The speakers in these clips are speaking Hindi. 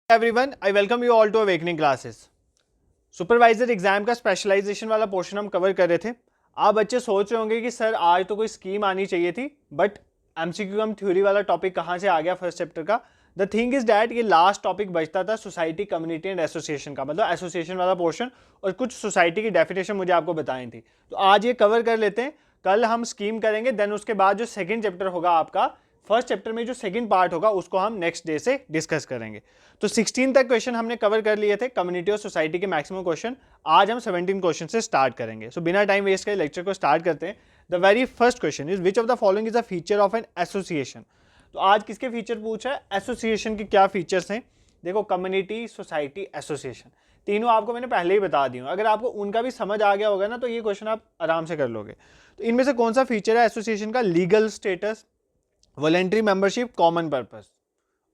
Everyone, I welcome you all to awakening classes. Supervisor exam का स्पेशलाइजेशन वाला पोर्शन हम कवर कर रहे थे। आप बच्चे सोच रहे होंगे कि सर आज तो कोई स्कीम आनी चाहिए थी, बट एमसीक्यू कम थ्योरी वाला टॉपिक कहाँ से आ गया फर्स्ट चैप्टर का। द थिंग इज डैट ये लास्ट टॉपिक बचता था सोसाइटी, कम्युनिटी एंड एसोसिएशन का, मतलब एसोसिएशन वाला पोर्शन, और कुछ सोसाइटी की डेफिनेशन मुझे आपको बताई थी। तो आज ये कवर कर लेते हैं, कल हम स्कीम करेंगे, देन उसके बाद जो सेकेंड चैप्टर होगा आपका, फर्स्ट चैप्टर में जो सेकंड पार्ट होगा उसको हम नेक्स्ट डे से डिस्कस करेंगे। तो 16 तक क्वेश्चन हमने कवर कर लिए थे, कम्युनिटी और सोसाइटी के मैक्सिमम क्वेश्चन। आज हम 17 क्वेश्चन से स्टार्ट करेंगे। सो बिना टाइम वेस्ट करे लेक्चर को स्टार्ट करते हैं। The very first question is which of the following is a feature of an association. तो आज किसके फीचर पूछा है, एसोसिएशन के क्या फीचर्स हैं। देखो, कम्युनिटी, सोसाइटी, एसोसिएशन, तीनों आपको मैंने पहले ही बता दी हूँ। अगर आपको उनका भी समझ आ गया होगा ना तो ये क्वेश्चन आप आराम से कर लोगे। तो इनमें से कौन सा फीचर है एसोसिएशन का, legal status, voluntary membership, common purpose,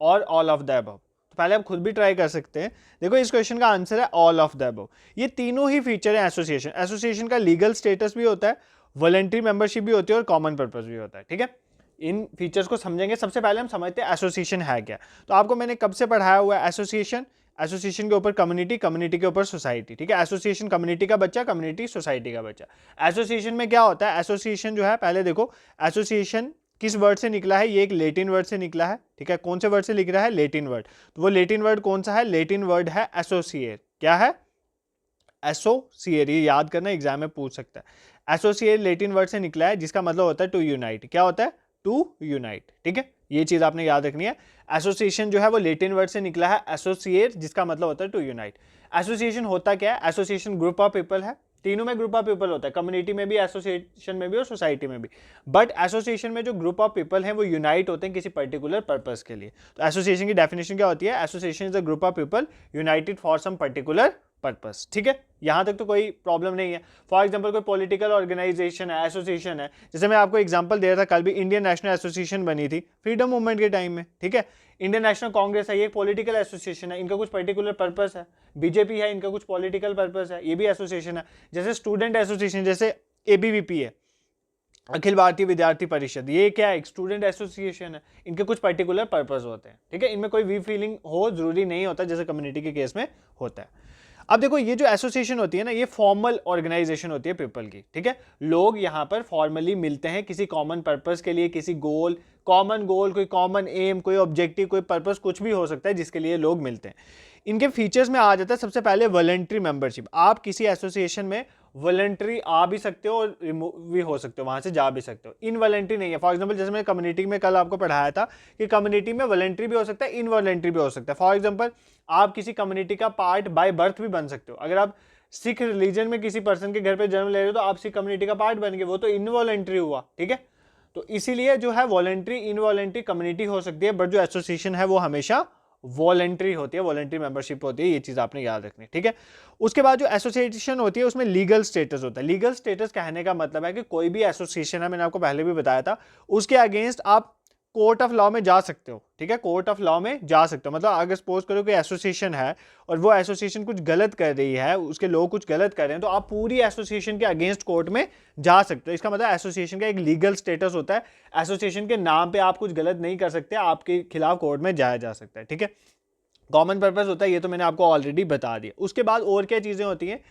और ऑल ऑफ द अबव। तो पहले आप खुद भी ट्राई कर सकते हैं। देखो, इस क्वेश्चन का आंसर है ऑल ऑफ द अबव। ये तीनों ही फीचर है एसोसिएशन। एसोसिएशन का लीगल स्टेटस भी होता है, वॉलेंट्री मेंबरशिप भी होती है और कॉमन पर्पस भी होता है। ठीक है, इन फीचर्स को समझेंगे। सबसे पहले हम समझते हैं एसोसिएशन है क्या। तो आपको मैंने कब से पढ़ाया हुआ है एसोसिएशन, एसोसिएशन के ऊपर कम्युनिटी, कम्युनिटी के ऊपर सोसाइटी। ठीक है, एसोसिएशन कम्युनिटी का बच्चा, कम्युनिटी सोसाइटी का बच्चा। एसोसिएशन में क्या होता है, एसोसिएशन जो है, पहले देखो एसोसिएशन किस वर्ड से निकला है, ये एक लेटिन वर्ड से निकला है। ठीक है, कौन से वर्ड से लिख रहा है, लेटिन वर्ड। तो वो लेटिन वर्ड कौन सा है, लेटिन वर्ड है एसोसिएट। क्या है, एसोसिएट। ये याद करना, एग्जाम में पूछ सकता है। एसोसिएट लेटिन वर्ड से निकला है जिसका मतलब होता है टू यूनाइट। क्या होता है, टू यूनाइट। ठीक है, ये चीज आपने याद रखनी है। एसोसिएशन जो है वो लेटिन वर्ड से निकला है एसोसिएट, जिसका मतलब होता है टू यूनाइट। एसोसिएशन होता क्या है, एसोसिएशन ग्रुप ऑफ पीपल है। तीनों में ग्रुप ऑफ पीपल होता है, कम्युनिटी में भी, एसोसिएशन में भी और सोसाइटी में भी। बट एसोसिएशन में जो ग्रुप ऑफ पीपल हैं वो यूनाइट होते हैं किसी पर्टिकुलर पर्पस के लिए। तो एसोसिएशन की डेफिनेशन क्या होती है, association is a group of people united for some particular purpose. ठीक है, यहां तक तो कोई प्रॉब्लम नहीं है। फॉर एग्जांपल कोई पॉलिटिकल ऑर्गेनाइजेशन है, एसोसिएशन है, जैसे मैं आपको एग्जांपल दे रहा था, कल भी इंडियन नेशनल एसोसिएशन बनी थी फ्रीडम मूवमेंट के टाइम में। ठीक है, इंडियन नेशनल कांग्रेस है, ये पॉलिटिकल एसोसिएशन है, इनका कुछ पर्टिकुलर पर्पस है। बीजेपी है, इनका कुछ पॉलिटिकल पर्पस है, ये भी एसोसिएशन है। जैसे स्टूडेंट एसोसिएशन, जैसे एबीवीपी है, अखिल भारतीय विद्यार्थी परिषद, ये क्या है, एक स्टूडेंट एसोसिएशन है, इनके कुछ पर्टिकुलर पर्पस होते हैं। ठीक है, इनमें कोई वी फीलिंग हो जरूरी नहीं होता, जैसे कम्युनिटी के केस में होता है। अब देखो, ये जो एसोसिएशन होती है ना, ये फॉर्मल ऑर्गेनाइजेशन होती है पीपल की। ठीक है, लोग यहाँ पर फॉर्मली मिलते हैं किसी कॉमन पर्पस के लिए, किसी गोल, कॉमन गोल, कोई कॉमन एम, कोई ऑब्जेक्टिव, कोई पर्पस, कुछ भी हो सकता है जिसके लिए लोग मिलते हैं। इनके फीचर्स में आ जाता है सबसे पहले वॉलंटरी मेंबरशिप। आप किसी एसोसिएशन में वॉलंटरी आ भी सकते हो और रिमूव भी हो सकते हो, वहां से जा भी सकते हो। इनवॉलंटरी नहीं है। फॉर एग्जांपल, जैसे मैं कम्युनिटी में कल आपको पढ़ाया था कि कम्युनिटी में वॉलंटरी भी हो सकता है, इनवॉलंटरी भी हो सकता है। फॉर एग्जांपल, आप किसी कम्युनिटी का पार्ट बाय बर्थ भी बन सकते हो। अगर आप सिख रिलीजन में किसी पर्सन के घर पे जन्म ले रहे हो तो आप सिख कम्युनिटी का पार्ट बन गए, वो तो इनवॉलंटरी हुआ। ठीक है, तो इसीलिए जो है वॉलंटरी, इनवॉलंटरी कम्युनिटी हो सकती है, बट जो एसोसिएशन है वो हमेशा वॉलंटरी होती है, वॉलंटरी मेंबरशिप होती है। ये चीज आपने याद रखनी है। ठीक है, उसके बाद जो एसोसिएशन होती है उसमें लीगल स्टेटस होता है। लीगल स्टेटस कहने का मतलब है कि कोई भी एसोसिएशन है, मैंने आपको पहले भी बताया था, उसके अगेंस्ट आप कोर्ट ऑफ लॉ में जा सकते हो। ठीक है, कोर्ट ऑफ लॉ में जा सकते हो। मतलब अगर सपोज करो कि एसोसिएशन है और वो एसोसिएशन कुछ गलत कर रही है, उसके लोग कुछ गलत कर रहे हैं, तो आप पूरी एसोसिएशन के अगेंस्ट कोर्ट में जा सकते हो। इसका मतलब एसोसिएशन का एक लीगल स्टेटस होता है। एसोसिएशन के नाम पे आप कुछ गलत नहीं कर सकते, आपके खिलाफ कोर्ट में जाया जा सकता है। ठीक है, कॉमन पर्पस होता है, ये तो मैंने आपको ऑलरेडी बता दिया। उसके बाद और क्या चीजें होती हैं,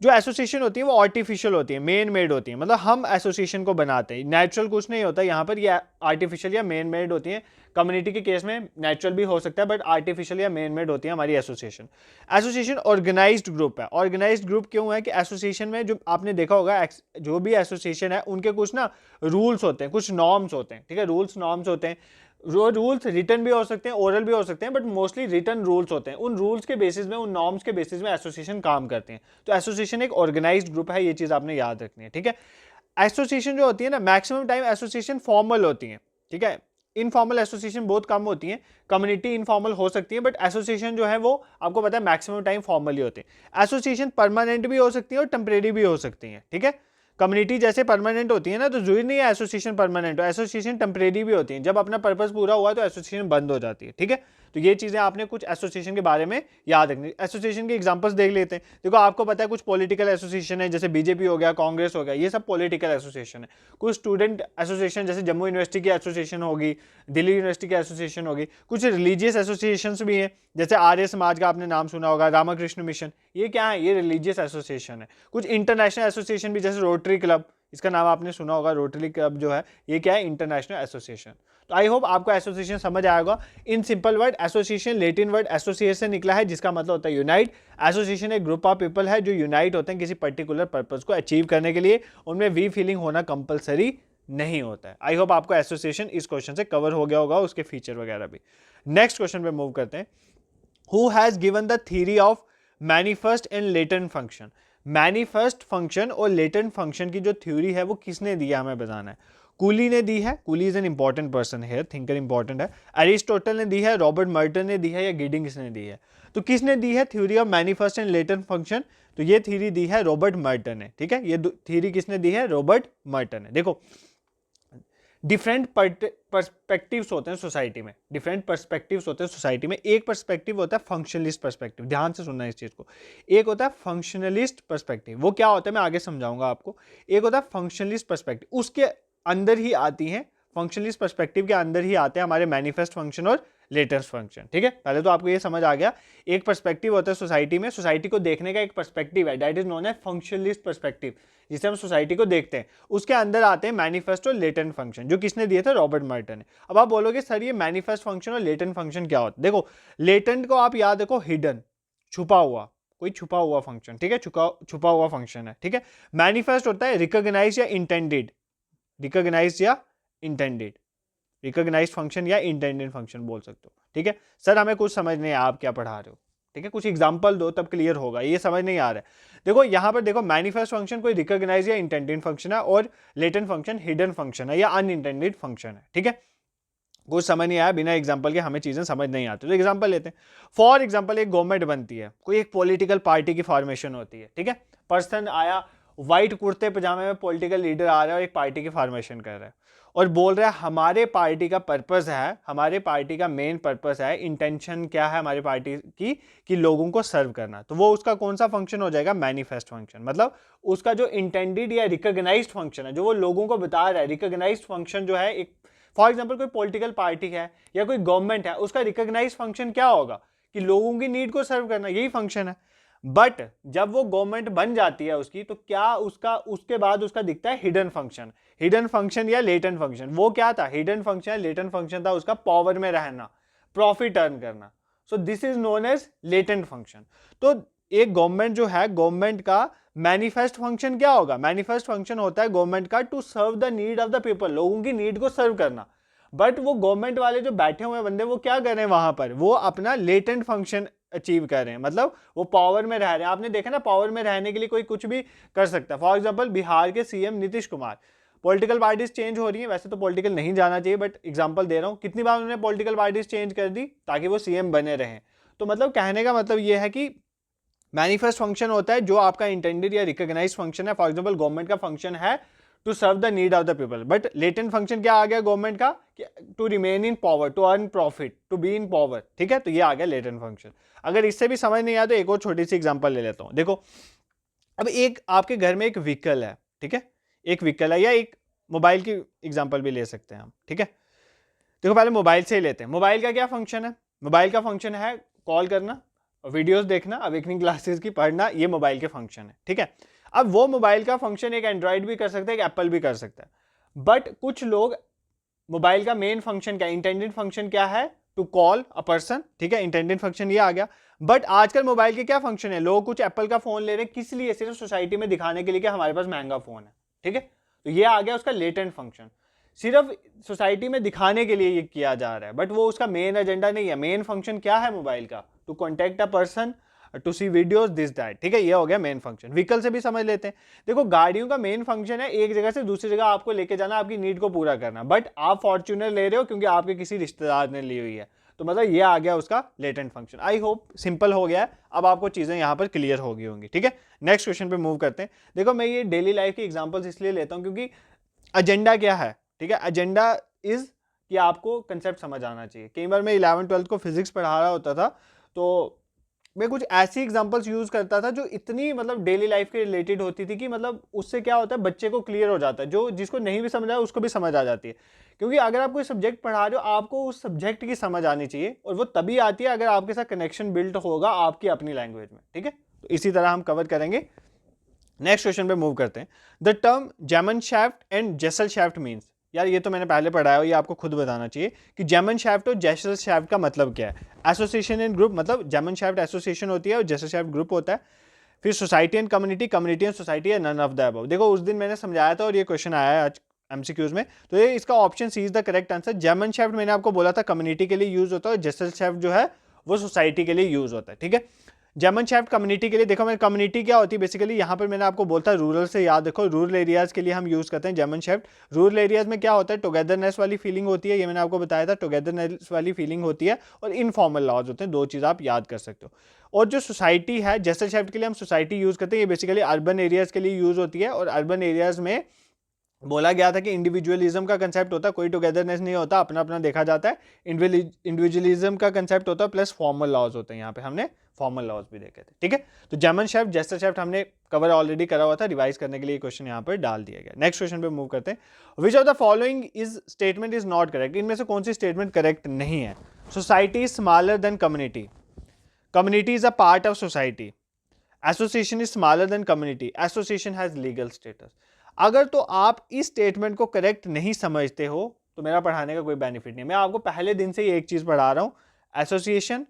जो एसोसिएशन होती है वो आर्टिफिशियल होती है, मेन मेड होती है। मतलब हम एसोसिएशन को बनाते हैं, नेचुरल कुछ नहीं होता यहाँ पर, ये आर्टिफिशियल या मेन मेड होती है। कम्युनिटी के केस में नेचुरल भी हो सकता है, बट आर्टिफिशियल या मेन मेड होती है हमारी एसोसिएशन। एसोसिएशन ऑर्गेनाइज्ड ग्रुप है। ऑर्गेनाइज्ड ग्रुप क्यों है कि एसोसिएशन में, जो आपने देखा होगा, जो भी एसोसिएशन है उनके कुछ ना रूल्स होते हैं, कुछ नॉर्म्स होते हैं। ठीक है, रूल्स नॉर्म्स होते हैं। रूल्स रिटन भी हो सकते हैं, ओरल भी हो सकते हैं, बट मोस्टली रिटन रूल्स होते हैं। उन रूल्स के बेसिस में, उन नॉर्म्स के बेसिस में एसोसिएशन काम करते हैं। तो एसोसिएशन एक ऑर्गेनाइज्ड ग्रुप है, ये चीज आपने याद रखनी है। ठीक है, एसोसिएशन जो होती है ना, मैक्सिमम टाइम एसोसिएशन फॉर्मल होती है। ठीक है, इनफॉर्मल एसोसिएशन बहुत कम होती है। कम्युनिटी इनफॉर्मल हो सकती है, बट एसोसिएशन जो है वो आपको पता है मैक्सिमम टाइम फॉर्मल ही होते हैं। एसोसिएशन परमानेंट भी हो सकती है और टेम्परेरी भी हो सकती है। ठीक है, कम्युनिटी जैसे परमानेंट होती है ना, तो जरूरी नहीं है एसोसिएशन परमानेंट हो, एसोसिएशन टेम्परेरी भी होती है। जब अपना पर्पस पूरा हुआ तो एसोसिएशन बंद हो जाती है। ठीक है, तो ये चीज़ें आपने कुछ एसोसिएशन के बारे में याद रखनी। एसोसिएशन के एग्जांपल्स देख लेते हैं। देखो आपको पता है कुछ पॉलिटिकल एसोसिएशन है, जैसे बीजेपी हो गया, कांग्रेस हो गया, ये सब पॉलिटिकल एसोसिएशन है। कुछ स्टूडेंट एसोसिएशन जैसे जम्मू यूनिवर्सिटी की एसोसिएशन होगी, दिल्ली यूनिवर्सिटी की एसोसिएशन होगी। कुछ रिलीजियस एसोसिएशन भी हैं, जैसे आर्य समाज का आपने नाम सुना होगा, रामाकृष्ण मिशन, ये क्या है, ये रिलीजियस एसोसिएशन है। कुछ इंटरनेशनल एसोसिएशन भी, जैसे रोटरी क्लब, इसका नाम आपने सुना होगा, रोटरी क्लब जो है ये क्या है, इंटरनेशनल एसोसिएशन। तो आई होप आपको एसोसिएशन समझ आएगा। In simple word association Latin word association निकला है, जिसका मतलब होता है यूनाइट। एसोसिएशन एक ग्रुप ऑफ पीपल है जो यूनाइट होते हैं किसी पर्टिकुलर पर्पस को अचीव करने के लिए। उनमें वी फीलिंग होना कंपलसरी नहीं होता है। आई होप आपको एसोसिएशन इस क्वेश्चन से कवर हो गया होगा, उसके फीचर वगैरह भी। नेक्स्ट क्वेश्चन पे मूव करते हैं। Who has given the theory of manifest and latent function. Manifest function और लेटेंट फंक्शन की जो थ्योरी है वो किसने दी है, हमें बताना है। कूली ने दी है, coolie is an important person है, थिंकर इंपॉर्टेंट है। एरिस्टोटल ने दी है, रॉबर्ट मर्टन ने दी है, या गिडिंग्स ने दी है। तो किसने दी है theory of manifest and latent function? तो ये थ्योरी दी है रॉबर्ट मर्टन ने, ठीक है। ये थ्योरी किसने दी है, रॉबर्ट मर्टन ने। देखो डिफरेंट पर्सपेक्टिव्स होते हैं सोसाइटी में, डिफरेंट पर्सपेक्टिव्स होते हैं सोसाइटी में। एक पर्सपेक्टिव होता है फंक्शनलिस्ट पर्सपेक्टिव, ध्यान से सुनना इस चीज को। एक होता है फंक्शनलिस्ट पर्सपेक्टिव, वो क्या होता है मैं आगे समझाऊंगा आपको। एक होता है फंक्शनलिस्ट पर्सपेक्टिव, उसके अंदर ही आती हैं, फंक्शनलिस्ट पर्सपेक्टिव के अंदर ही आते हैं हमारे मैनिफेस्ट फंक्शन और लेटेस्ट फंक्शन, ठीक है। पहले तो आपको ये समझ आ गया, एक पर्सपेक्टिव होता है सोसाइटी में, सोसाइटी को देखने का एक पर्सपेक्टिव है, that is known as functionalist perspective, जिसे हम सोसाइटी को देखते हैं। उसके अंदर आते हैं मैनिफेस्ट और लेटेंट फंक्शन, जो किसने दिए थे, रॉबर्ट मर्टन ने। अब आप बोलोगे सर ये मैनिफेस्ट फंक्शन और लेटेंट फंक्शन क्या होता है? देखो लेटेंट को आप याद रखो, हिडन, छुपा हुआ, कोई छुपा हुआ फंक्शन, ठीक है, छुपा हुआ फंक्शन है, ठीक है। मैनिफेस्ट होता है रिकॉग्नाइज या इंटेंडेड, रिकॉग्नाइज या इंटेंडेड, रिकॉग्नाइज फंक्शन या इंटेंडेड फंक्शन बोल सकते हो, ठीक है। सर हमें कुछ समझ नहीं आया आप क्या पढ़ा रहे हो, ठीक है, कुछ एग्जांपल दो तब क्लियर होगा, ये समझ नहीं आ रहा है। देखो यहां पर देखो मैनिफेस्ट फंक्शन कोई रिकॉग्नाइज या इंटेंडेड फंक्शन है, और लेटेंट फंक्शन हिडन फंक्शन है या अनइंटेंडेड फंक्शन है, ठीक है। कुछ समझ नहीं आया, बिना एग्जांपल के हमें चीजें समझ नहीं आती, तो एग्जांपल लेते हैं। फॉर एग्जांपल एक गवर्नमेंट बनती है, कोई एक पॉलिटिकल पार्टी की फॉर्मेशन होती है, ठीक है। पर्सन आया व्हाइट कुर्ते पजामे में, पॉलिटिकल लीडर आ रहा है और एक पार्टी की फॉर्मेशन कर रहा है और बोल रहा है हमारे पार्टी का पर्पस है, हमारे पार्टी का मेन पर्पस है, इंटेंशन क्या है हमारी पार्टी की, कि लोगों को सर्व करना। तो वो उसका कौन सा फंक्शन हो जाएगा, मैनिफेस्ट फंक्शन। मतलब उसका जो इंटेंडेड या रिकॉग्नाइज्ड फंक्शन है, जो वो लोगों को बता रहा है, रिकॉग्नाइज्ड फंक्शन जो है, एक फॉर एग्जाम्पल कोई पॉलिटिकल पार्टी है या कोई गवर्नमेंट है, उसका रिकॉग्नाइज्ड फंक्शन क्या होगा, कि लोगों की नीड को सर्व करना, यही फंक्शन है। बट जब वो गवर्नमेंट बन जाती है उसकी, तो क्या उसका उसके बाद उसका दिखता है हिडन फंक्शन, हिडन फंक्शन या लेटेंट फंक्शन। वो क्या था, हिडन फंक्शन या लेटेंट फंक्शन था उसका पावर में रहना, प्रॉफिट अर्न करना। So this is known as latent function. तो एक गवर्नमेंट जो है, गवर्नमेंट का मैनिफेस्ट फंक्शन क्या होगा, मैनिफेस्ट फंक्शन होता है गवर्नमेंट का to serve the need of the people, लोगों की नीड को सर्व करना। बट वो गवर्नमेंट वाले जो बैठे हुए बंदे, वो क्या कर रहे हैं वहां पर, वो अपना लेटेंट फंक्शन अचीव कर रहे हैं, मतलब वो पावर में रह रहे हैं। आपने देखा ना, पावर में रहने के लिए कोई कुछ भी कर सकता है। फॉर एग्जांपल बिहार के CM Nitish Kumar, political parties change हो रही हैं, वैसे तो पॉलिटिकल नहीं जाना चाहिए, बट एग्जांपल दे रहा हूं, कितनी बार उन्होंने पॉलिटिकल पार्टीज चेंज कर दी ताकि वो सीएम बने रहें। तो मतलब कहने का मतलब ये है कि मैनिफेस्ट फंक्शन होता है जो आपका इंटेंडेड या रिकॉग्नाइज्ड फंक्शन है। फॉर एग्जांपल गवर्नमेंट का फंक्शन है to serve the need of the people, but latent function क्या आ गया गवर्नमेंट का, to remain in power, to earn profit, to be in power, ठीक है। तो ये आ गया लेटेंट फंक्शन। अगर इससे भी समझ नहीं आया तो एक और छोटी सी एग्जांपल ले लेता हूं। देखो अब एक आपके घर में एक व्हीकल है, ठीक है, एक व्हीकल है, या एक मोबाइल की एग्जांपल भी ले सकते हैं हम, ठीक है। देखो पहले मोबाइल से ही लेते हैं। मोबाइल का क्या फंक्शन है, मोबाइल का फंक्शन है कॉल करना, वीडियोस देखना, अवेकनिंग क्लासेस की पढ़ना, ये मोबाइल के फंक्शन है, ठीक है। अब वो मोबाइल का फंक्शन एक एंड्रॉइड भी कर सकता है, एक एप्पल भी कर सकता है। बट कुछ लोग, मोबाइल का मेन फंक्शन क्या, इंटेंडेड फंक्शन क्या है, टू कॉल अ पर्सन, ठीक है, इंटेंडेड फंक्शन ये आ गया। बट आजकल मोबाइल के क्या फंक्शन है, लोग कुछ एप्पल का फोन ले रहे हैं, किस लिए, सिर्फ सोसाइटी में दिखाने के लिए कि हमारे पास महंगा फोन है, ठीक है। तो ये आ गया उसका लेटेंट फंक्शन, सिर्फ सोसाइटी में दिखाने के लिए ये किया जा रहा है, बट वो उसका मेन एजेंडा नहीं है। मेन फंक्शन क्या है मोबाइल का, to contact a person, to see videos, this that, ठीक है, ये हो गया मेन फंक्शन। व्हीकल से भी समझ लेते हैं। देखो गाड़ियों का मेन फंक्शन है एक जगह से दूसरी जगह आपको लेके जाना, आपकी नीड को पूरा करना। बट आप फॉर्च्यूनर ले रहे हो क्योंकि आपके किसी रिश्तेदार ने ली हुई है, तो मतलब ये आ गया उसका latent function. I hope simple हो गया है, अब आपको चीजें यहाँ पर क्लियर हो गई होंगी, ठीक है। नेक्स्ट क्वेश्चन पे मूव करते हैं। देखो मैं ये डेली लाइफ की एग्जाम्पल्स इसलिए लेता हूँ क्योंकि एजेंडा क्या है, ठीक है, एजेंडा इज कि आपको कंसेप्ट समझ आना चाहिए। कई बार मैं 11th-12th को फिजिक्स पढ़ा रहा होता था तो मैं कुछ ऐसी एग्जांपल्स यूज करता था जो इतनी मतलब डेली लाइफ के रिलेटेड होती थी कि मतलब उससे क्या होता है बच्चे को क्लियर हो जाता है, जो जिसको नहीं भी समझ आया उसको भी समझ आ जाती है। क्योंकि अगर आप कोई सब्जेक्ट पढ़ा रहे हो आपको उस सब्जेक्ट की समझ आनी चाहिए, और वो तभी आती है अगर आपके साथ कनेक्शन बिल्ड होगा आपकी अपनी लैंग्वेज में। ठीक है, तो इसी तरह हम कवर करेंगे। नेक्स्ट क्वेश्चन पे मूव करते हैं। द टर्म जेमनशैफ्ट एंड जेसलशैफ्ट मीन्स, यार ये तो मैंने पहले पढ़ा है, ये आपको खुद बताना चाहिए कि जेमनशैफ्ट और जेसलशैफ्ट का मतलब क्या है। एसोसिएशन एंड ग्रुप, मतलब जेमनशैफ्ट एसोसिएशन होती है और जेसलशैफ्ट ग्रुप होता है। फिर society and community, community and society है, नन ऑफ द अबव। देखो उस दिन मैंने समझाया था और ये क्वेश्चन आया है आज एमसीक्यूज में, तो ये इसका option C is the correct answer. Gemeinschaft मैंने आपको बोला था कम्युनिटी के लिए यूज होता है और जेसलशैफ्ट जो है वो सोसाइटी के लिए यूज होता है। ठीक है, जेमनशैफ्ट कम्युनिटी के लिए, देखो मैं कम्युनिटी क्या होती है बेसिकली, यहाँ पर मैंने आपको बोलता है रूरल से, याद रखो रूरल एरियाज के लिए हम यूज करते हैं जेमनशैफ्ट। रूरल एरियाज में क्या होता है, टुगेदरनेस वाली फीलिंग होती है, ये मैंने आपको बताया था, टुगेदरनेस वाली फीलिंग होती है और इनफॉर्मल लॉज होते हैं, दो चीज आप याद कर सकते हो। और जो सोसाइटी है, जेसलशैफ्ट के लिए हम सोसाइटी यूज करते हैं, ये बेसिकली अर्बन एरियाज के लिए यूज होती है। और अर्बन एरियाज में बोला गया था कि इंडिविजुअलिज्म का कंसेप्ट होता है, कोई टुगेदरनेस नहीं होता, अपना अपना देखा जाता है। इंडिविजुअलिज्म का कंसेप्ट होता है प्लस फॉर्मल लॉज होते हैं, यहाँ पे हमने फॉर्मल लॉज भी देखे थे। ठीक है, तो जेमनशैफ्ट जेसलशैफ्ट हमने कवर ऑलरेडी करा हुआ था, रिवाइज करने के लिए क्वेश्चन यहाँ पर डाल दिया गया। नेक्स्ट क्वेश्चन पे मूव करते हैं। Which of the following is statement is not correct, इनमें से कौन सी स्टेटमेंट करेक्ट नहीं है। Society is smaller than community, community is a part of society, association is smaller than community, association has legal status. अगर तो आप इस स्टेटमेंट को करेक्ट नहीं समझते हो तो मेरा पढ़ाने का कोई बेनिफिट नहीं। मैं आपको पहले दिन से ही एक चीज पढ़ा रहा हूं, एसोसिएशन,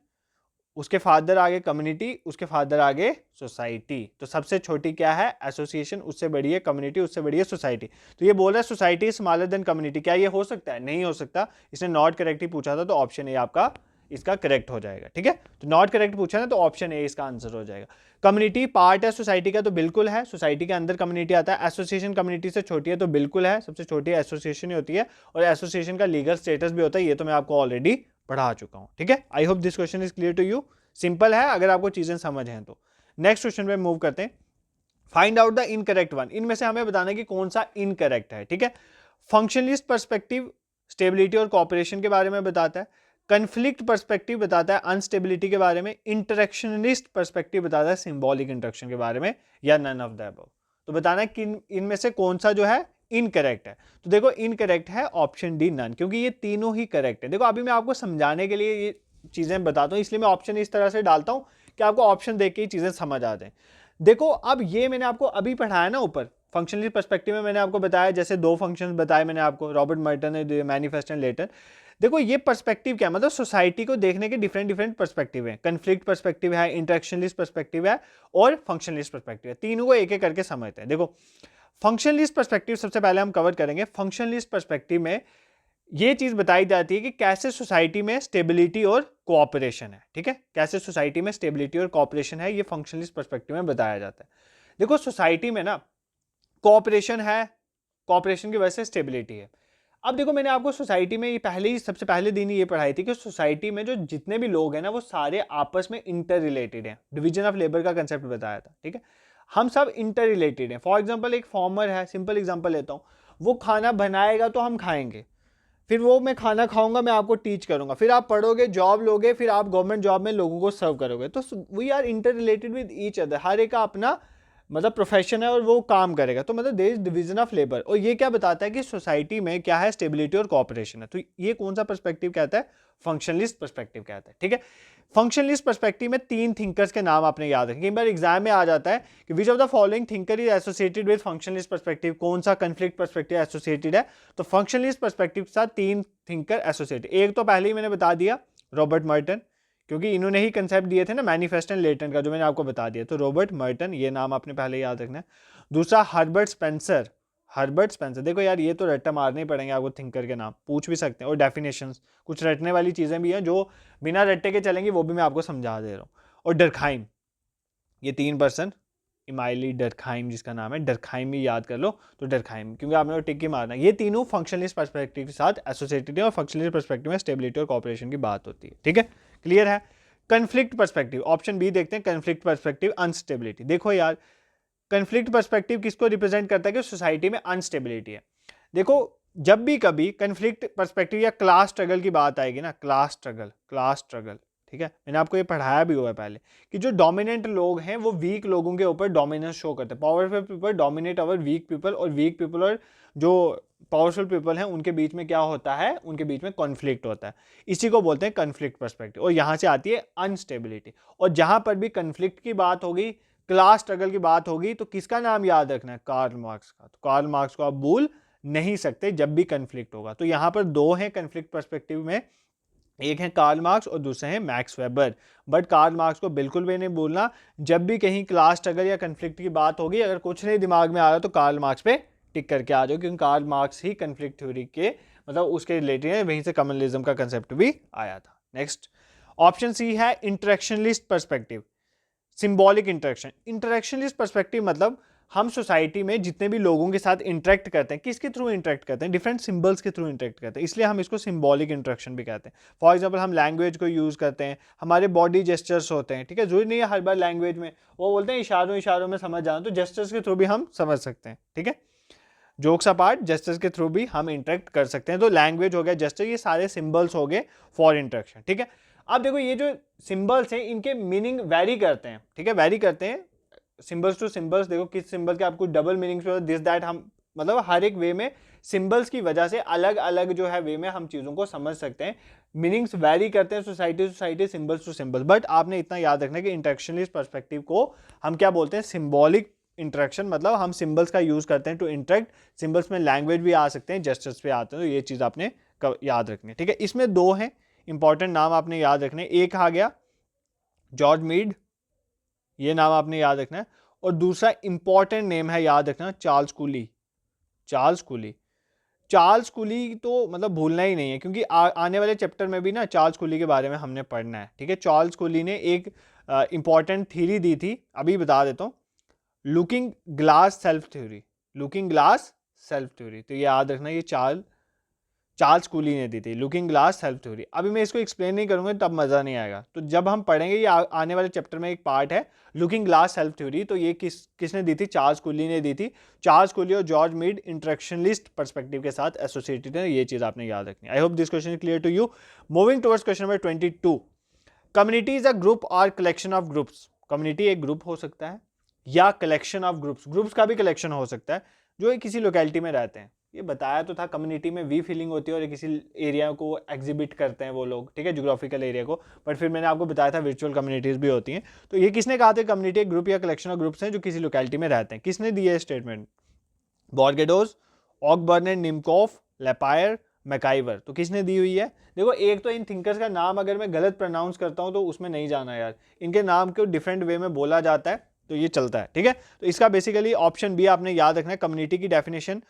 उसके फादर आगे कम्युनिटी, उसके फादर आगे सोसाइटी। तो सबसे छोटी क्या है, एसोसिएशन, उससे बड़ी है कम्युनिटी, उससे बड़ी है सोसाइटी। तो ये बोल रहा है सोसाइटी स्मॉलर देन कम्युनिटी, क्या ये हो सकता है, नहीं हो सकता। इसने नॉट करेक्ट ही पूछा था तो ऑप्शन ए आपका इसका करेक्ट हो जाएगा। ठीक है, तो नॉट करेक्ट पूछा ना तो ऑप्शन ए इसका आंसर हो जाएगा। कम्युनिटी पार्ट है सोसाइटी का तो बिल्कुल है, सोसाइटी के अंदर कम्युनिटी आता है। एसोसिएशन कम्युनिटी से छोटी है तो बिल्कुल है, सबसे छोटी एसोसिएशन ही होती है, और एसोसिएशन का लीगल स्टेटस भी होता है, ये तो मैं आपको ऑलरेडी पढ़ा चुका हूं। ठीक है, I hope this question is clear to you. Simple है अगर आपको चीजें समझ हैं तो। नेक्स्ट क्वेश्चन पे मूव करते हैं। Find out the incorrect one, इनमें से हमें बताना है कि कौन सा इनकरेक्ट है। ठीक है, फंक्शनलिस्ट पर्सपेक्टिव स्टेबिलिटी और कॉपरेशन के बारे में बताता है, कन्फ्लिक्ट पर्सपेक्टिव बताता है अनस्टेबिलिटी के बारे में, इंटरेक्शनिस्ट पर्सपेक्टिव बताता है सिंबॉलिक इंटरेक्शन के बारे में, या नन ऑफ द अबव। तो बताना है कि इनमें से कौन सा जो है इनकरेक्ट है। तो देखो इनकरेक्ट है ऑप्शन डी नन, क्योंकि ये तीनों ही करेक्ट है। देखो अभी मैं आपको समझाने के लिए ये चीजें बताता हूं, इसलिए मैं ऑप्शन इस तरह से डालता हूं कि आपको ऑप्शन देख के ही चीजें समझ आ जाए। देखो अब ये मैंने आपको अभी पढ़ाया ना ऊपर, फंक्शनल पर्सपेक्टिव में मैंने आपको बताया, जैसे दो फंक्शंस बताए मैंने आपको, रॉबर्ट मर्टन ने मैनिफेस्ट एंड लेटर। देखो ये पर्सपेक्टिव क्या, मतलब सोसाइटी को देखने के डिफरेंट डिफरेंट पर्सपेक्टिव है। कन्फ्लिक्ट पर्सपेक्टिव है, इंटरेक्शनलिस्ट पर्सपेक्टिव है और फंक्शनलिस्ट पर्सपेक्टिव है। तीनों को एक एक करके समझते हैं। देखो फंक्शनलिस्ट पर्सपेक्टिव सबसे पहले हम कवर करेंगे। फंक्शनलिस्ट पर्सपेक्टिव में ये चीज बताई जाती है कि कैसे सोसाइटी में स्टेबिलिटी और कोऑपरेशन है। ठीक है, कैसे सोसाइटी में स्टेबिलिटी और कोऑपरेशन है, ये फंक्शनलिस्ट पर्सपेक्टिव में बताया जाता है। देखो सोसाइटी में ना कोऑपरेशन है, कोऑपरेशन की वजह से स्टेबिलिटी है। अब देखो मैंने आपको सोसाइटी में ये पहले ही सबसे पहले दिन ही ये पढ़ाई थी कि सोसाइटी में जो जितने भी लोग हैं ना वो सारे आपस में इंटर रिलेटेड हैं। डिवीजन ऑफ लेबर का कंसेप्ट बताया था। ठीक है, हम सब इंटर रिलेटेड हैं। फॉर एग्जांपल एक फार्मर है, सिंपल एग्जांपल लेता हूँ, वो खाना बनाएगा तो हम खाएंगे, फिर वो मैं खाना खाऊंगा, मैं आपको टीच करूंगा, फिर आप पढ़ोगे, जॉब लोगे, फिर आप गवर्नमेंट जॉब में लोगों को सर्व करोगे। तो we are inter related with each other, हर एक का अपना मतलब प्रोफेशन है और वो काम करेगा। तो मतलब there is division of labour. और ये क्या बताता है कि सोसाइटी में क्या है, स्टेबिलिटी और कोऑपरेशन है। तो ये कौन सा पर्सपेक्टिव कहता है, फंक्शनलिस्ट पर्सपेक्टिव कहता है। ठीक है, फंक्शनलिस्ट पर्सपेक्टिव में तीन थिंकर्स के नाम आपने याद रखें। कई बार एग्जाम में आ जाता है कि which of the following thinker is associated with functionalist perspective, कौन सा कन्फ्लिक्ट पर्सपेक्टिव एसोसिएटेड है। तो फंक्शनलिस्ट पर्सपेक्टिव के साथ तीन थिंकर एसोसिएटेड। एक तो पहले ही मैंने बता दिया रॉबर्ट मर्टन, क्योंकि इन्होंने ही कंसेप्ट दिए थे ना मैनिफेस्ट एंड लेटर का, जो मैंने आपको बता दिया। तो रॉबर्ट मर्टन, ये नाम आपने पहले याद रखना है। दूसरा हर्बर्ट स्पेंसर, हर्बर्ट स्पेंसर, देखो यार ये तो रट्टा मारने ही पड़ेंगे आपको, थिंकर के नाम पूछ भी सकते हैं। और डेफिनेशंस, कुछ रटने वाली चीजें भी हैं जो बिना रट्टे के चलेंगी, वो भी मैं आपको समझा दे रहा हूँ। और डरखाइम, ये 3%, इमाइली डरखाइम जिसका नाम है, डरखाइम ही याद कर लो। तो डरखाइम, क्योंकि आपने टिक ही मारना। ये तीनों फंक्शनलिस्ट पर्सपेक्टिव के साथ एसोसिएटेड है और फंक्शनलिस्ट पर्सपेक्टिव में स्टेबिलिटी और कोऑपरेशन की बात होती है। ठीक है, क्लियर है। कन्फ्लिक्ट पर्सपेक्टिव, ऑप्शन बी देखते हैं, कन्फ्लिक्ट पर्सपेक्टिव अनस्टेबिलिटी। देखो यार कन्फ्लिक्ट पर्सपेक्टिव किसको रिप्रेजेंट करता है कि सोसाइटी में अनस्टेबिलिटी है। देखो जब भी कभी कन्फ्लिक्ट पर्सपेक्टिव या क्लास स्ट्रगल की बात आएगी ना, क्लास स्ट्रगल, ठीक है, मैंने आपको ये पढ़ाया भी हुआ है पहले कि जो डोमिनेंट लोग हैं वो वीक लोगों के ऊपर डोमिनेंस शो करते हैं। Powerful people dominate over weak people, और वीक पीपल और जो पावरफुल पीपल हैं उनके बीच में क्या होता है, उनके बीच में कॉन्फ्लिक्ट होता है। इसी को बोलते हैं कन्फ्लिक्ट पर्सपेक्टिव, और यहाँ से आती है अनस्टेबिलिटी। और जहां पर भी कन्फ्लिक्ट की बात होगी, क्लास स्ट्रगल की बात होगी, तो किसका नाम याद रखना है, कार्ल मार्क्स का। तो कार्ल मार्क्स को आप भूल नहीं सकते जब भी कन्फ्लिक्ट होगा। तो यहां पर दो हैं कन्फ्लिक्ट पर्सपेक्टिव में, एक है कार्ल मार्क्स और दूसरे हैं Max Weber. But Karl Marx को बिल्कुल भी नहीं भूलना। जब भी कहीं क्लास स्ट्रगल या कन्फ्लिक्ट की बात होगी, अगर कुछ नहीं दिमाग में आ रहा तो कार्ल मार्क्स पे टिक करके आ जाओ, क्योंकि कार्ल मार्क्स ही कन्फ्लिक्ट थ्योरी के मतलब उसके रिलेटेड है, वहीं से कम्युनलिज्म का कंसेप्ट भी आया था। नेक्स्ट ऑप्शन सी है इंटरेक्शनलिस्ट पर्सपेक्टिव, सिंबॉलिक इंटरेक्शन। इंटरेक्शनलिस्ट पर्सपेक्टिव मतलब हम सोसाइटी में जितने भी लोगों के साथ इंटरेक्ट करते हैं, किसके थ्रू इंटरेक्ट करते हैं, डिफरेंट सिंबल्स के थ्रू इंटरेक्ट करते हैं, इसलिए हम इसको सिंबॉलिक इंटरेक्शन भी कहते हैं। फॉर एग्जांपल हम लैंग्वेज को यूज़ करते हैं, हमारे बॉडी जेस्चर्स होते हैं, ठीक है, जरूरी नहीं है हर बार लैंग्वेज में, वो बोलते हैं इशारों इशारों में समझ जाना, तो जेस्चर्स के थ्रू भी हम समझ सकते हैं, ठीक है। जोक्स अपार्ट, जेस्चर्स के थ्रू भी हम इंटरेक्ट कर सकते हैं। तो लैंग्वेज हो गया, जेस्चर, ये सारे सिंबल्स हो गए फॉर इंटरेक्शन, ठीक है। अब देखो ये जो सिंबल्स हैं इनके मीनिंग वैरी करते हैं, ठीक है, वैरी करते हैं सिंबल्स टू सिंबल्स। देखो किस सिंबल के आपको डबल मीनिंग्स दिस दैट, हम मतलब हर एक वे में सिंबल्स की वजह से अलग अलग जो है वे में हम चीज़ों को समझ सकते हैं। मीनिंग्स वैरी करते हैं society to society, symbols to symbols. But आपने इतना याद रखना है कि इंटरेक्शनलिस्ट पर्सपेक्टिव को हम क्या बोलते हैं, सिंबॉलिक इंटरेक्शन। मतलब हम सिंबल्स का यूज करते हैं टू इंटरेक्ट, सिंबल्स में लैंग्वेज भी आ सकते हैं, जेस्चर्स भी आते हैं, तो ये चीज़ आपने याद रखनी है, ठीक है। इसमें दो हैं इंपॉर्टेंट नाम आपने याद रखने, एक आ गया जॉर्ज मीड, ये नाम आपने याद रखना है, और दूसरा इंपॉर्टेंट नेम है याद रखना, Charles coolie. Charles coolie, Charles coolie तो मतलब भूलना ही नहीं है, क्योंकि आने वाले चैप्टर में भी ना चार्ल्स कूली के बारे में हमने पढ़ना है, ठीक है। चार्ल्स कूली ने एक इंपॉर्टेंट थ्योरी दी थी, अभी बता देता हूँ, looking glass self theory, looking glass self theory. तो ये याद रखना, ये चार्ल्स कूली ने दी थी लुकिंग ग्लास सेल्फ थ्योरी। अभी मैं इसको एक्सप्लेन नहीं करूंगा तब मजा नहीं आएगा, तो जब हम पढ़ेंगे, ये आने वाले चैप्टर में एक पार्ट है लुकिंग ग्लास सेल्फ थ्योरी। तो ये किसने दी थी, चार्ल्स कूली ने दी थी। चार्ल्स कूली और जॉर्ज मीड इंटरेक्शनलिस्ट पर्सपेक्टिव के साथ एसोसिएटेड है, ये चीज आपने याद रखनी है। I hope this question is clear to you. Moving towards question number 22, community is a group और कलेक्शन ऑफ ग्रुप्स। कम्युनिटी एक ग्रुप हो सकता है या कलेक्शन ऑफ ग्रुप्स, ग्रुप्स का भी कलेक्शन हो सकता है जो किसी लोकेलिटी में रहते हैं। ये बताया तो था, कम्युनिटी में वी फीलिंग होती है और किसी एरिया को एग्जिबिट करते हैं वो लोग, ठीक है, ज्योग्राफिकल एरिया को। बट फिर मैंने आपको बताया था वर्चुअल कम्युनिटीज भी होती हैं। तो ये किसने कहा था, कम्युनिटी एक ग्रुप या कलेक्शन ऑफ ग्रुप्स हैं जो किसी लोकेलिटी में रहते हैं। किसने दिया है स्टेटमेंट, बॉर्गेडोस, ऑकबर्न, निम्कोफ, लेपायर, मैकाइवर। तो किसने दी हुई है, देखो एक तो इन थिंकर्स का नाम अगर मैं गलत प्रोनाउंस करता हूं तो उसमें नहीं जाना यार, इनके नाम को डिफरेंट वे में बोला जाता है, तो ये चलता है, ठीक है। तो इसका बेसिकली ऑप्शन बी आपने याद रखना है। कम्युनिटी की डेफिनेशन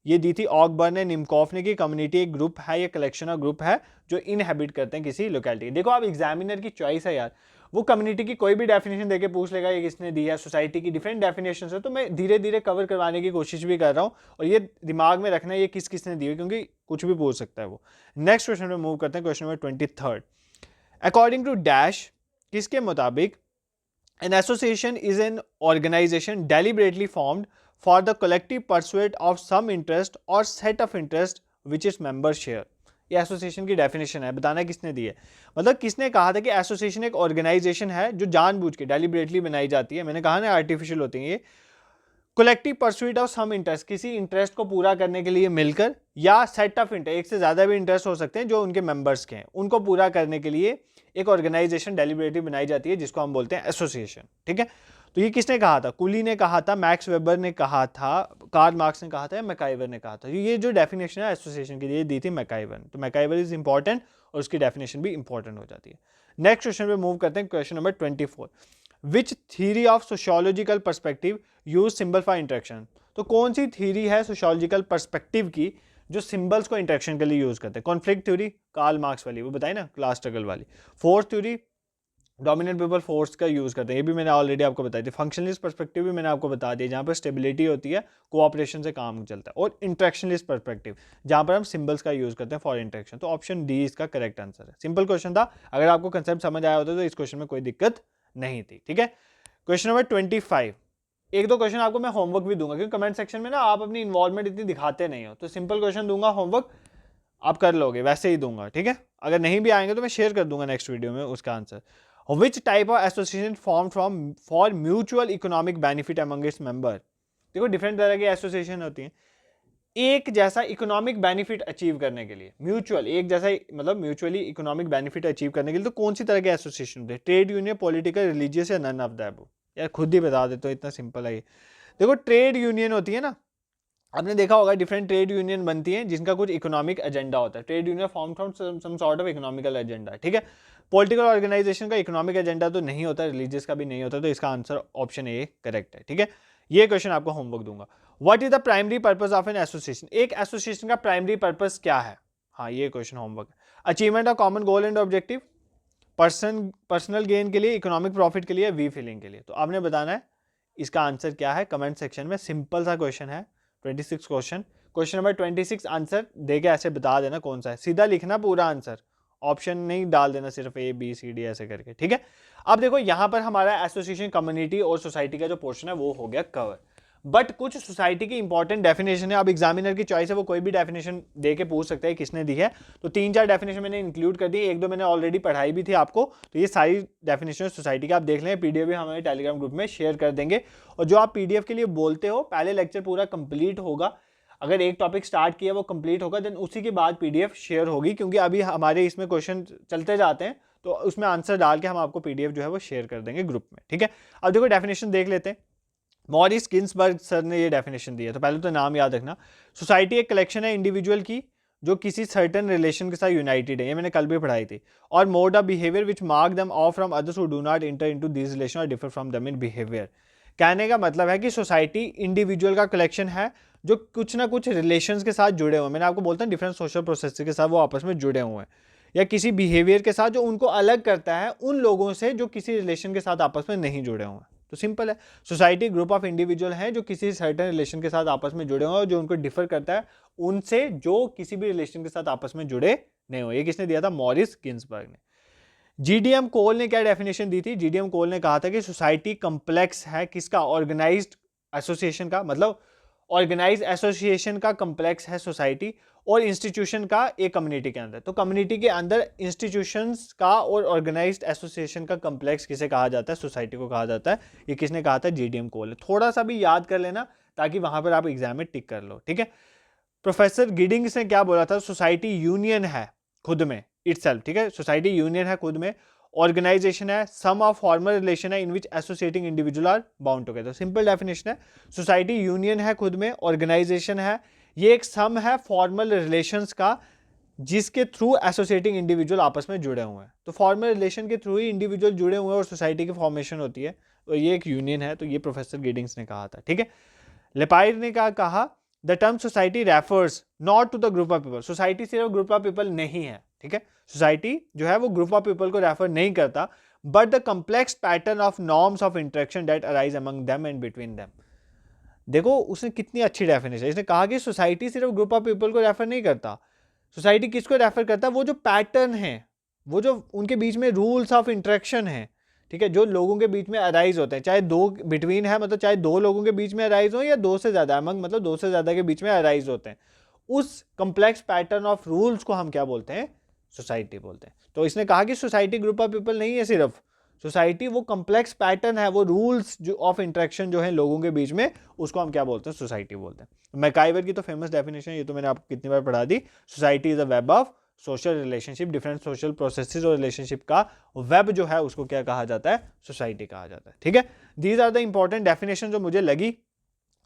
ये दी थी ऑकबर्न ने, निम्कोफ ने, कि कम्युनिटी एक ग्रुप है या कलेक्शन ऑफ ग्रुप है जो इनहेबिट करते हैं किसी लोकेलिटी। देखो आप एग्जामिनर की चॉइस है यार, वो कम्युनिटी की कोई भी डेफिनेशन देके पूछ लेगा ये किसने दी है, सोसाइटी की डिफरेंट डेफिनेशन है। तो मैं धीरे धीरे कवर करवाने की कोशिश भी कर रहा हूँ, और ये दिमाग में रखना है ये किस किसने दी है, क्योंकि कुछ भी पूछ सकता है वो। नेक्स्ट क्वेश्चन में मूव करते हैं, question number 23, according to dash, किसके मुताबिक an association is an organization deliberately formed for the collective pursuit of some interest or set of interest which its members share। ये एसोसिएशन की डेफिनेशन है, बताना किसने दी है, मतलब किसने कहा था कि एसोसिएशन एक ऑर्गेनाइजेशन है जो जानबूझ के डेलिबरेटली बनाई जाती है। मैंने कहा ना आर्टिफिशियल होती है ये। Collective pursuit of some interest, किसी इंटरेस्ट को पूरा करने के लिए मिलकर, या सेट ऑफ इंटरेस्ट, एक से ज्यादा भी इंटरेस्ट हो सकते हैं जो उनके मेंबर्स के हैं, उनको पूरा करने के लिए एक ऑर्गेनाइजेशन डेलिबरेटली बनाई जाती है जिसको हम बोलते हैं एसोसिएशन, ठीक है। तो ये किसने कहा था, कुली ने कहा था, मैक्स वेबर ने कहा था, कार्ल मार्क्स ने कहा था, या मैकाइवर ने कहा था। ये जो डेफिनेशन है एसोसिएशन की लिए दी थी मैकाइवर ने। तो मैकाइवर इज इंपॉर्टेंट और उसकी डेफिनेशन भी इंपॉर्टेंट हो जाती है। नेक्स्ट क्वेश्चन पे मूव करते हैं, question number 24, which theory of sociological perspective use symbol for interaction. तो कौन सी थ्योरी है सोशियोलॉजिकल पर्सपेक्टिव की जो सिंबल्स को इंटरेक्शन के लिए यूज करते हैं। कॉन्फ्लिक्ट थ्योरी कार्ल मार्क्स वाली, वो बताई ना, क्लास स्ट्रगल वाली। Fourth theory dominant people force का यूज करते हैं, ये भी मैंने ऑलरेडी आपको बताई थी। फंक्शनलिस्ट पर्सपेक्टिव भी मैंने आपको बता दिया, जहाँ पर स्टेबिलिटी होती है, कोऑपरेशन से काम चलता है। और इंटरेक्शनलिस्ट पर्सपेक्टिव जहाँ पर हम सिंबल्स का यूज करते हैं फॉर इंटरेक्शन। तो ऑप्शन डी इसका करेक्ट आंसर है। सिंपल क्वेश्चन था, अगर आपको कंसेप्ट समझ आया होता तो इस क्वेश्चन में कोई दिक्कत नहीं थी, ठीक है। क्वेश्चन नंबर 25, एक दो क्वेश्चन आपको मैं होमवर्क भी दूंगा, क्योंकि कमेंट सेक्शन में ना आप अपनी इन्वॉल्वमेंट इतनी दिखाते नहीं हो, तो सिंपल क्वेश्चन दूंगा, होमवर्क आप कर लोगे, वैसे ही दूंगा, ठीक है। अगर नहीं भी आएंगे तो मैं शेयर कर दूंगा नेक्स्ट वीडियो में उसका answer. Which type of association form from for mutual economic benefit among its member. देखो डिफरेंट तरह की एसोसिएशन होती हैं, एक जैसा इकोनॉमिक बेनिफिट अचीव करने के लिए, म्यूचुअल एक जैसा मतलब म्यूचुअली इकोनॉमिक बेनिफिट अचीव करने के लिए, तो कौन सी तरह के एसोसिएशन होते हैं? ट्रेड यूनियन, पॉलिटिकल, रिलीजियस या नन ऑफ द अबव? यार खुद ही बता देते हो, इतना सिंपल है ये। देखो ट्रेड यूनियन होती है ना, आपने देखा होगा डिफरेंट ट्रेड यूनियन बनती हैं जिनका कुछ इकोनॉमिक एजेंडा होता है। Trade union form from some sort of economical agenda, ठीक है। पॉलिटिकल ऑर्गेनाइजेशन का इकोनॉमिक एजेंडा तो नहीं होता, रिलीजियस का भी नहीं होता, तो इसका आंसर ऑप्शन ए करेक्ट है, ठीक है। ये क्वेश्चन आपको होमवर्क दूंगा। What is the primary purpose of an association? एक एसोसिएशन का प्राइमरी पर्पस क्या है? हाँ ये क्वेश्चन होमवर्क है। Achievement of common goal and objective, personal gain के लिए, इकोनॉमिक प्रॉफिट के लिए, वी फीलिंग के लिए। तो आपने बताना है इसका आंसर क्या है कमेंट सेक्शन में। सिंपल सा क्वेश्चन है, 26 क्वेश्चन नंबर 26 आंसर दे के ऐसे बता देना कौन सा है, सीधा लिखना पूरा आंसर, ऑप्शन नहीं डाल देना सिर्फ ए बी सी डी ऐसे करके, ठीक है। अब देखो यहाँ पर हमारा एसोसिएशन, कम्युनिटी और सोसाइटी का जो पोर्शन है वो हो गया कवर, बट कुछ सोसाइटी की इंपॉर्टेंट डेफिनेशन है। अब एग्जामिनर की चॉइस है, वो कोई भी डेफिनेशन दे के पूछ सकता है किसने दी है, तो 3-4 डेफिनेशन मैंने इंक्लूड कर दी, एक दो मैंने ऑलरेडी पढ़ाई भी थी आपको, तो ये सारी डेफिनेशन सोसाइटी का आप देख लें, पीडीएफ भी हमारे टेलीग्राम ग्रुप में शेयर कर देंगे। और जो आप पीडीएफ के लिए बोलते हो, पहले लेक्चर पूरा कंप्लीट होगा, अगर एक टॉपिक स्टार्ट किया वो कंप्लीट होगा, देन उसी के बाद पीडीएफ शेयर होगी, क्योंकि अभी हमारे इसमें क्वेश्चन चलते जाते हैं, तो उसमें आंसर डाल के हम आपको पीडीएफ जो है वो शेयर कर देंगे ग्रुप में, ठीक है। अब देखो डेफिनेशन देख लेते हैं। मॉरिस गिन्सबर्ग सर ने ये डेफिनेशन दी है, तो पहले तो नाम याद रखना। सोसाइटी एक कलेक्शन है इंडिविजुअल की जो किसी सर्टेन रिलेशन के साथ यूनाइटेड है, ये मैंने कल भी पढ़ाई थी। और mode of behaviour which mark them off from others who do not enter into this relation और differ from them in behaviour. कहने का मतलब है कि सोसाइटी इंडिविजुअल का कलेक्शन है जो कुछ ना कुछ रिलेशंस के साथ जुड़े हुए हैं। मैंने आपको बोलता हूँ डिफरेंट सोशल प्रोसेस के साथ वो आपस में जुड़े हुए हैं, या किसी बिहेवियर के साथ जो उनको अलग करता है उन लोगों से जो किसी रिलेशन के साथ आपस में नहीं जुड़े हुए हैं। तो सिंपल है, सोसाइटी ग्रुप ऑफ इंडिविजुअल हैं जो किसी सर्टेन रिलेशन के साथ आपस में जुड़े हुए हैं, जो उनको डिफर करता है उनसे जो किसी भी रिलेशन के साथ आपस में जुड़े नहीं हुए। ये किसने दिया था? मॉरिस गिन्सबर्ग ने। जीडीएम कोल ने क्या डेफिनेशन दी थी? जीडीएम कोल ने कहा था कि सोसाइटी कम्प्लेक्स है किसका? ऑर्गेनाइज्ड एसोसिएशन का, मतलब ऑर्गेनाइज एसोसिएशन का कम्प्लेक्स है सोसाइटी, और इंस्टीट्यूशन का एक कम्युनिटी के अंदर। तो कम्युनिटी के अंदर इंस्टीट्यूशंस का और ऑर्गेनाइज्ड एसोसिएशन का कम्प्लेक्स किसे कहा जाता है? सोसाइटी को कहा जाता है। ये किसने कहा था? जीडीएम कोल ने। थोड़ा सा भी याद कर लेना ताकि वहां पर आप एग्जाम में टिक कर लो, ठीक है। प्रोफेसर गिडिंग्स ने क्या बोला था? सोसाइटी यूनियन है खुद में इटसेल्फ, ठीक है। सोसाइटी यूनियन है खुद में, ऑर्गेनाइजेशन है, सम ऑफ फॉर्मल रिलेशन है in which associating individual are bound together. Simple definition है, सोसाइटी यूनियन है खुद में, ऑर्गेनाइजेशन है, ये एक सम है फॉर्मल रिलेशंस का जिसके थ्रू एसोसिएटिंग इंडिविजुअल आपस में जुड़े हुए हैं। तो फॉर्मल रिलेशन के थ्रू ही इंडिविजुअल जुड़े हुए हैं और सोसाइटी की फॉर्मेशन होती है, और ये एक यूनियन है। तो ये प्रोफेसर गिडिंग्स ने कहा था, ठीक है। लेपायर ने क्या कहा? The term society refers not to the group of people. Society सिर्फ ग्रुप ऑफ पीपल नहीं है, ठीक है। सोसाइटी जो है वो ग्रुप ऑफ पीपल को रेफर नहीं करता, but the complex pattern of norms of interaction that arise among them and between them. देखो उसने कितनी अच्छी डेफिनेशन, इसने कहा कि सोसाइटी सिर्फ ग्रुप ऑफ पीपल को रेफर नहीं करता। सोसाइटी किसको रेफर करता है? वो जो पैटर्न है, वो जो उनके बीच में रूल्स ऑफ इंटरेक्शन है, ठीक है, जो लोगों के बीच में अराइज होते हैं, चाहे दो बिटवीन है, मतलब चाहे दो लोगों के बीच में अराइज हो, या दो से ज्यादा अमंग, मतलब दो से ज्यादा के बीच में अराइज होते हैं, उस कंप्लेक्स पैटर्न ऑफ रूल्स को हम क्या बोलते हैं? सोसाइटी बोलते हैं। तो इसने कहा कि सोसाइटी ग्रुप ऑफ पीपल नहीं है सिर्फ, सोसाइटी वो कंप्लेक्स पैटर्न है, वो रूल्स जो ऑफ इंटरेक्शन जो है लोगों के बीच में, उसको हम क्या बोलते हैं? सोसाइटी बोलते हैं। मैकाइवर की तो फेमस डेफिनेशन, ये तो मैंने आपको कितनी बार पढ़ा दी, society is a web of social relationship, different social processes और रिलेशनशिप का वेब जो है उसको क्या कहा जाता है? सोसाइटी कहा जाता है, ठीक है। These are the important definition जो मुझे लगी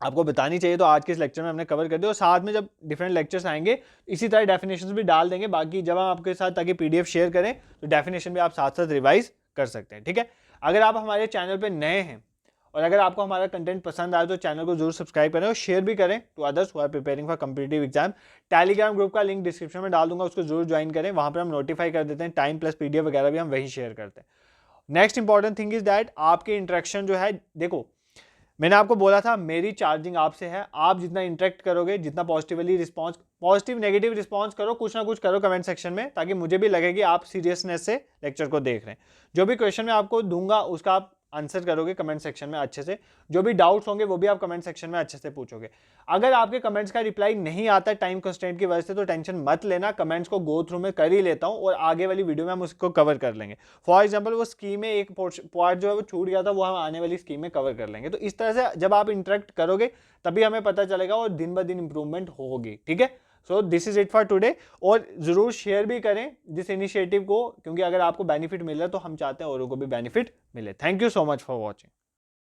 आपको बतानी चाहिए, तो आज के इस लेक्चर में हमने कवर कर दिया। और साथ में जब डिफरेंट लेक्चर्स आएंगे इसी तरह डेफिनेशंस भी डाल देंगे, बाकी जब हम आपके साथ ताकि पीडीएफ शेयर करें तो डेफिनेशन भी आप साथ साथ रिवाइज कर सकते हैं, ठीक है। अगर आप हमारे चैनल पे नए हैं और अगर आपको हमारा कंटेंट पसंद आए तो चैनल को जरूर सब्सक्राइब करें और शेयर भी करें to others who are preparing for competitive exam. Telegram group का लिंक डिस्क्रिप्शन में डाल दूंगा, उसको जरूर ज्वाइन करें, वहां पर हम नोटिफाई कर देते हैं, टाइम प्लस पीडीएफ वगैरह भी हम वही शेयर करते हैं। Next important thing is that आपके इंटरेक्शन जो है, देखो मैंने आपको बोला था मेरी चार्जिंग आपसे है, आप जितना इंटरेक्ट करोगे, जितना positively response, positive negative response करो, कुछ ना कुछ करो कमेंट सेक्शन में, ताकि मुझे भी लगे कि आप सीरियसनेस से लेक्चर को देख रहे हैं। जो भी क्वेश्चन मैं आपको दूंगा उसका आप आंसर करोगे कमेंट सेक्शन में अच्छे से, जो भी डाउट्स होंगे वो भी आप कमेंट सेक्शन में अच्छे से पूछोगे। अगर आपके कमेंट्स का रिप्लाई नहीं आता टाइम कंस्ट्रेंट की वजह से तो टेंशन मत लेना, कमेंट्स को गो थ्रू में कर ही लेता हूं और आगे वाली वीडियो में हम उसको कवर कर लेंगे। फॉर एग्जाम्पल वो स्कीम में एक पार्ट जो है वो छूट गया था, वो हम आने वाली स्कीम में कवर कर लेंगे। तो इस तरह से जब आप इंटरेक्ट करोगे तभी हमें पता चलेगा और दिन ब दिन इंप्रूवमेंट होगी, ठीक है। सो this is it for today. और जरूर शेयर भी करें जिस इनिशिएटिव को, क्योंकि अगर आपको बेनिफिट मिल रहा है तो हम चाहते हैं औरों को भी बेनिफिट मिले। Thank you so much for watching.